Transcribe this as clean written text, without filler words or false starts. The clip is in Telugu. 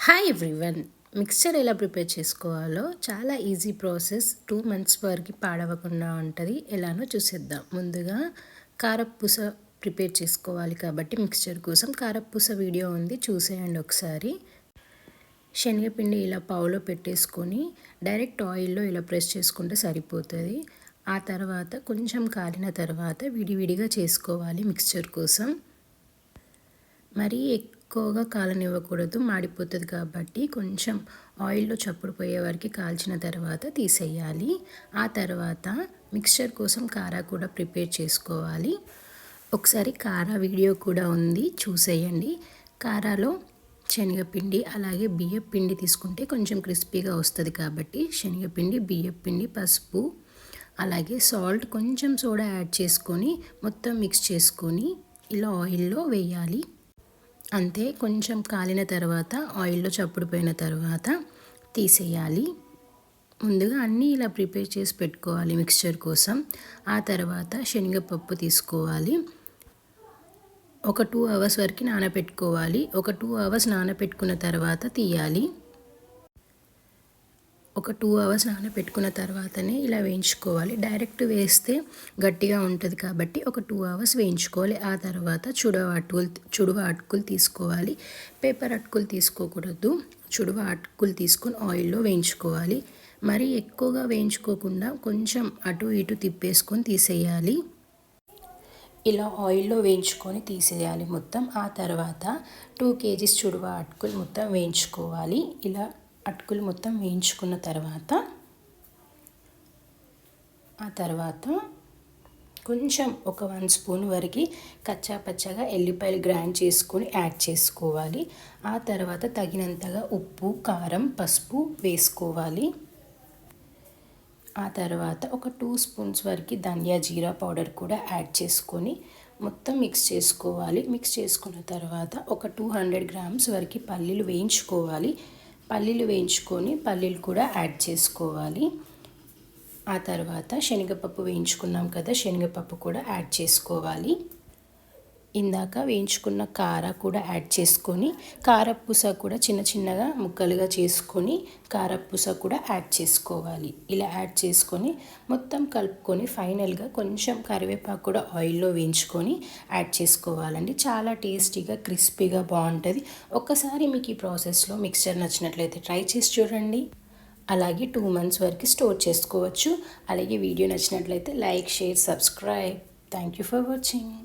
Hi everyone. మిక్స్చర్ ఎలా ప్రిపేర్ చేసుకోవాలో చాలా ఈజీ ప్రాసెస్, 2 మంత్స్ వరకు పాడవకుండా ఉంటుంది. ఎలానో చూసేద్దాం. ముందుగా కారపూస ప్రిపేర్ చేసుకోవాలి కాబట్టి మిక్స్చర్ కోసం కారపూస వీడియో ఉంది, చూసేయండి ఒకసారి. శనగపిండి ఇలా పావులో పెట్టేసుకొని డైరెక్ట్ ఆయిల్లో ఇలా ప్రెస్ చేసుకుంటే సరిపోతుంది. ఆ తర్వాత కొంచెం కాలిన తర్వాత విడివిడిగా చేసుకోవాలి మిక్స్చర్ కోసం. మరీ ఎక్కువగా కాలనివ్వకూడదు, మాడిపోతుంది కాబట్టి కొంచెం ఆయిల్లో చప్పుడు పోయే వరకు కాల్చిన తర్వాత తీసేయాలి. ఆ తర్వాత మిక్స్చర్ కోసం కారా కూడా ప్రిపేర్ చేసుకోవాలి. ఒకసారి కారా వీడియో కూడా ఉంది, చూసేయండి. కారాలో శనగపిండి అలాగే బియ్యపిండి తీసుకుంటే కొంచెం క్రిస్పీగా వస్తుంది కాబట్టి శనగపిండి, బియ్యపిండి, పసుపు అలాగే సాల్ట్, కొంచెం సోడా యాడ్ చేసుకొని మొత్తం మిక్స్ చేసుకొని ఇలా ఆయిల్లో వేయాలి. అంతే. కొంచెం కాలిన తర్వాత ఆయిల్లో చప్పుడు పోయిన తర్వాత తీసేయాలి. ముందుగా అన్నీ ఇలా ప్రిపేర్ చేసి పెట్టుకోవాలి మిక్స్చర్ కోసం. ఆ తర్వాత శనగపప్పు తీసుకోవాలి. ఒక 2 అవర్స్ వరకు నానబెట్టుకోవాలి. ఒక 2 అవర్స్ నానబెట్టుకున్న తర్వాత తీయాలి. ఒక 2 అవర్స్ నానబెట్టుకున్న తర్వాతనే ఇలా వేయించుకోవాలి. డైరెక్ట్ వేస్తే గట్టిగా ఉంటుంది కాబట్టి ఒక 2 అవర్స్ వేయించుకోవాలి. ఆ తర్వాత చుడువ అటుకులు తీసుకోవాలి. పేపర్ అటుకులు తీసుకోకూడదు. చుడువ అటుకులు తీసుకొని ఆయిల్లో వేయించుకోవాలి. మరీ ఎక్కువగా వేయించుకోకుండా కొంచెం అటు ఇటు తిప్పేసుకొని తీసేయాలి. ఇలా ఆయిల్లో వేయించుకొని తీసేయాలి మొత్తం. ఆ తర్వాత 2 kgs చుడువ అటుకులు మొత్తం వేయించుకోవాలి. ఇలా అటుకులు మొత్తం వేయించుకున్న తర్వాత ఆ తర్వాత కొంచెం ఒక 1 స్పూన్ వరకు కచ్చా పచ్చగా ఎల్లిపాయలు గ్రైండ్ చేసుకొని యాడ్ చేసుకోవాలి. ఆ తర్వాత తగినంతగా ఉప్పు, కారం, పసుపు వేసుకోవాలి. ఆ తర్వాత ఒక 2 స్పూన్స్ వరకు ధనియా జీరా పౌడర్ కూడా యాడ్ చేసుకొని మొత్తం మిక్స్ చేసుకోవాలి. మిక్స్ చేసుకున్న తర్వాత ఒక 200 గ్రామ్స్ వరకు పల్లీలు వేయించుకోవాలి. పల్లీలు వేయించుకొని పల్లీలు కూడా యాడ్ చేసుకోవాలి. ఆ తర్వాత శనగపప్పు వేయించుకున్నాం కదా, శనగపప్పు కూడా యాడ్ చేసుకోవాలి. ఇందాక వేయించుకున్న కారా కూడా యాడ్ చేసుకొని కారపూస కూడా చిన్న చిన్నగా ముక్కలుగా చేసుకొని కారపూస కూడా యాడ్ చేసుకోవాలి. ఇలా యాడ్ చేసుకొని మొత్తం కలుపుకొని ఫైనల్గా కొంచెం కరివేపాకు కూడా ఆయిల్లో వేయించుకొని యాడ్ చేసుకోవాలండి. చాలా టేస్టీగా క్రిస్పీగా బాగుంటుంది. ఒక్కసారి మీకు ఈ ప్రాసెస్లో మిక్స్చర్ నచ్చినట్లయితే ట్రై చేసి చూడండి. అలాగే 2 మంత్స్ వరకు స్టోర్ చేసుకోవచ్చు. అలాగే వీడియో నచ్చినట్లయితే like, share, subscribe. Thank you for watching.